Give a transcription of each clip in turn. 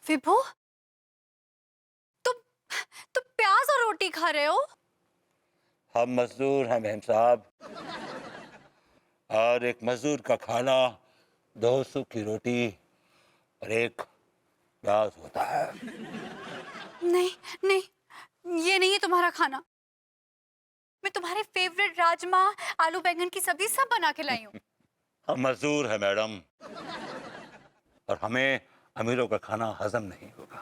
विभू, तुम तुम प्याज और रोटी खा रहे हो? हम मजदूर हैं बहन साहब, और एक मजदूर का खाना 2 सूखी रोटी और एक प्याज होता है। नहीं नहीं, ये नहीं है तुम्हारा खाना। मैं तुम्हारे फेवरेट राजमा, आलू बैंगन की सब्जी सब बना के लाई हूँ। हम मजदूर हैं मैडम, और हमें अमीरों का खाना हजम नहीं होगा,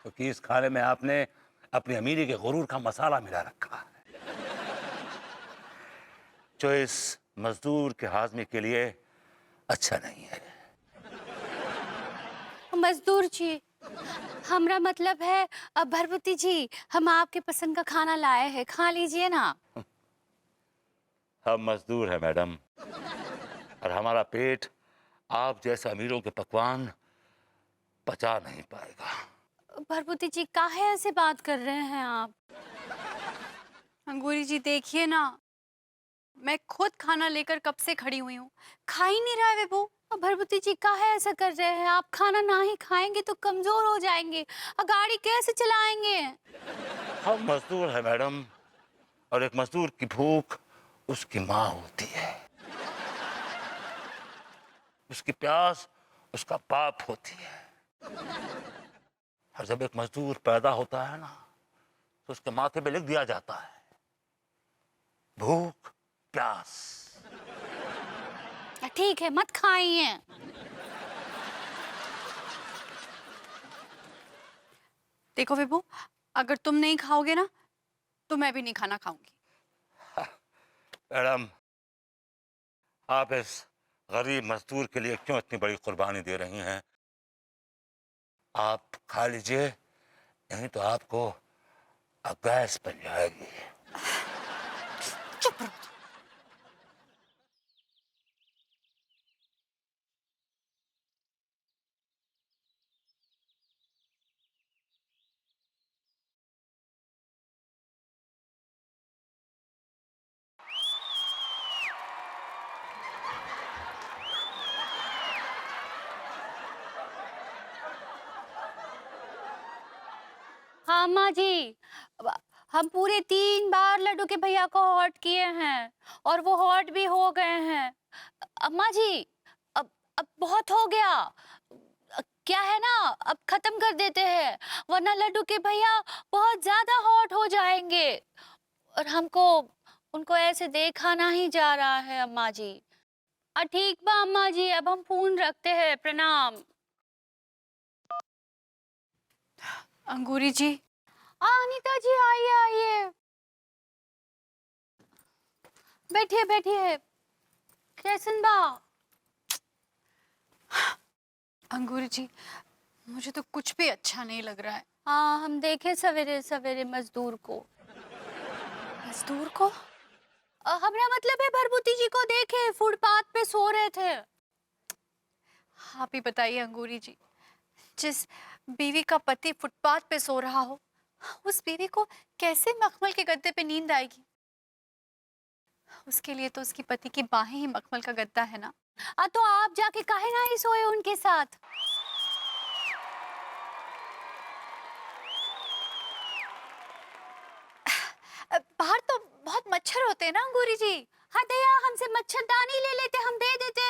क्योंकि इस खाने में आपने अपनी अमीरी के गुरूर का मसाला मिला रखा है, जो इस मजदूर के हाजमे के लिए अच्छा नहीं है। मजदूर जी, हमरा मतलब है भरभूति जी, हम आपके पसंद का खाना लाए हैं, खा लीजिए ना। हम मजदूर हैं मैडम, और हमारा पेट आप जैसे अमीरों के पकवान पचा नहीं पाएगा। भरभूति जी, काहे ऐसे बात कर रहे हैं आप? अंगूरी जी देखिए ना, मैं खुद खाना लेकर कब से खड़ी हुई हूँ, खा ही नहीं रहा है विभू। अब भरभूति जी काहे ऐसा कर रहे हैं? आप खाना ना ही खाएंगे तो कमजोर हो जाएंगे और गाड़ी कैसे चलाएंगे? हम मजदूर हैं मैडम, और एक मजदूर की भूख उसकी माँ होती है, उसकी प्यास उसका बाप होती है। और जब एक मजदूर पैदा होता है ना, तो उसके माथे पे लिख दिया जाता है भूख प्यास। ठीक है, मत खाइए। देखो विभू, अगर तुम नहीं खाओगे ना तो मैं भी नहीं खाना खाऊंगी। मैडम, आप इस गरीब मजदूर के लिए क्यों इतनी बड़ी कुर्बानी दे रही हैं? आप खा लीजिए, नहीं तो आपको गैस बन जाएगी। चुप रहो। हाँ अम्मा जी, अब हम पूरे 3 बार लड्डू के भैया को हॉट किए हैं और वो हॉट भी हो गए हैं। अम्मा जी, अब बहुत हो गया। क्या है ना, अब खत्म कर देते हैं, वरना लड्डू के भैया बहुत ज्यादा हॉट हो जाएंगे और हमको उनको ऐसे देखा नहीं जा रहा है अम्मा जी। ठीक बा अम्मा जी, अब हम फोन रखते हैं, प्रणाम। अंगूरी जी, अनीता जी आइए आइए, बैठिए बैठिए। कैसन बा? अंगूरी जी, मुझे तो कुछ भी अच्छा नहीं लग रहा है। हाँ, हम देखे सवेरे सवेरे मजदूर को। मजदूर को? हमरा मतलब है भरभूति जी को देखे फुटपाथ पे सो रहे थे। आप ही बताइए अंगूरी जी, जिस बीवी का पति फुटपाथ पे सो रहा हो, उस बीवी को कैसे मखमल के गद्दे पे नींद आएगी? उसके लिए तो उसकी पति की बाहें ही मखमल का गद्दा है ना। तो आप जाके काहे ना ही सोए उनके साथ? बाहर तो बहुत मच्छर होते हैं ना अंगूरी जी। हाँ दया, हमसे मच्छरदानी ले लेते, हम दे देते।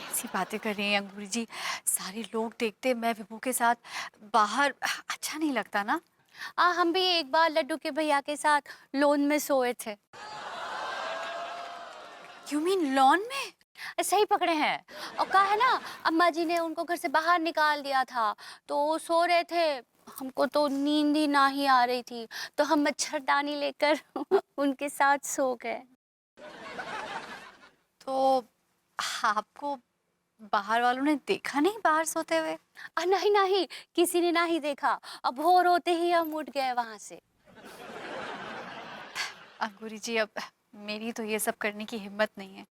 कैसी बातें कर रही हैं अंगूरी जी, सारे लोग देखते मैं विभू के साथ बाहर, अच्छा नहीं लगता ना। हम भी एक बार लड्डू के भैया के साथ लॉन में सोए थे। यू मीन लॉन में? सही पकड़े हैं। और कहा है ना, अम्मा जी ने उनको घर से बाहर निकाल दिया था, तो वो सो रहे थे, हमको तो नींद ही ना ही आ रही थी, तो हम मच्छरदानी लेकर उनके साथ सो गए। तो आपको बाहर वालों ने देखा नहीं बाहर सोते हुए? नहीं नहीं, किसी ने नहीं देखा। अब भोर होते ही हम उठ गए वहां से। अंगूरी जी, अब मेरी तो ये सब करने की हिम्मत नहीं है।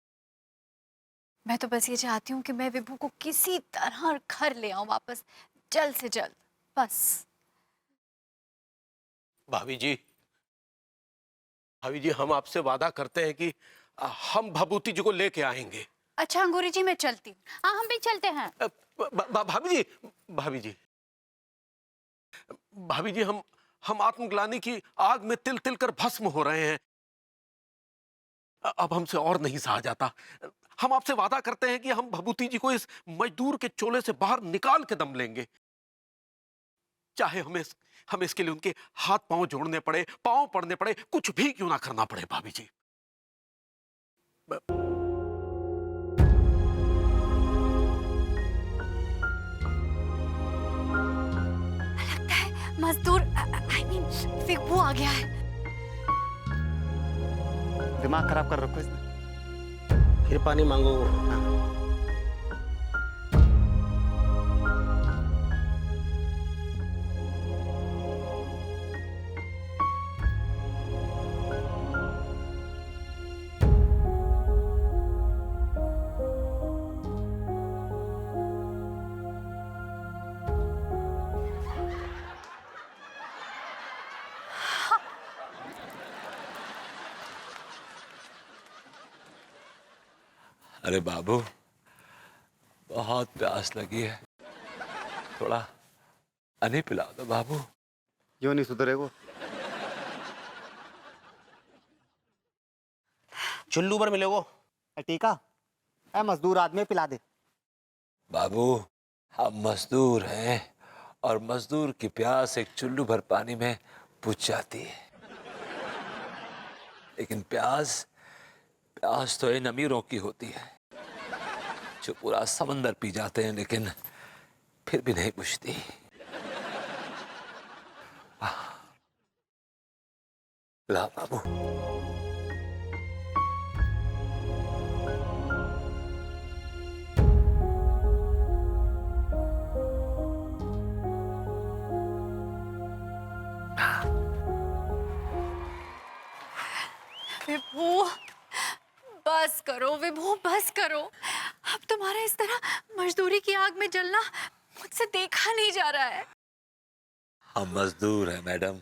मैं तो बस ये चाहती हूँ कि मैं विभू को किसी तरह घर ले आऊं वापस, जल्द से जल्द, बस। भाभी जी, भाभी जी, हम आपसे वादा करते हैं कि हम भभूति जी को लेके आएंगे। अच्छा अंगूरी जी, मैं चलती हूँ। हाँ, हम भी चलते हैं। भाभी जी, भाभी जी, भाभी जी, हम आत्मग्लानि की आग में तिल तिल कर भस्म हो रहे हैं। अब हमसे और नहीं सहा जाता। हम आपसे वादा करते हैं कि हम भभूति जी को इस मजदूर के चोले से बाहर निकाल के दम लेंगे, चाहे हमें इसके लिए उनके हाथ पांव जोड़ने पड़े, पांव पड़ने पड़े, कुछ भी क्यों ना करना पड़े भाभी जी। लगता है मजदूर आई मीन फिक्बू आ गया है। दिमाग खराब कर रखो इसने। फिर पानी मांगो। अरे बाबू, बहुत प्यास लगी है, थोड़ा पानी पिला दो बाबू। क्यों नहीं सुधरेगो? चुल्लू पर मिलेगो। टीका ए मजदूर आदमी पिला दे। बाबू, हम मजदूर हैं और मजदूर की प्यास एक चुल्लू भर पानी में बुझ जाती है, लेकिन प्यास तो इन अमीरों की होती है जो पूरा समंदर पी जाते हैं लेकिन फिर भी नहीं बुझती। ला बाबू। विभू, बस करो विभू, बस करो। अब तुम्हारा इस तरह मजदूरी की आग में जलना मुझसे देखा नहीं जा रहा है। हम मजदूर हैं मैडम,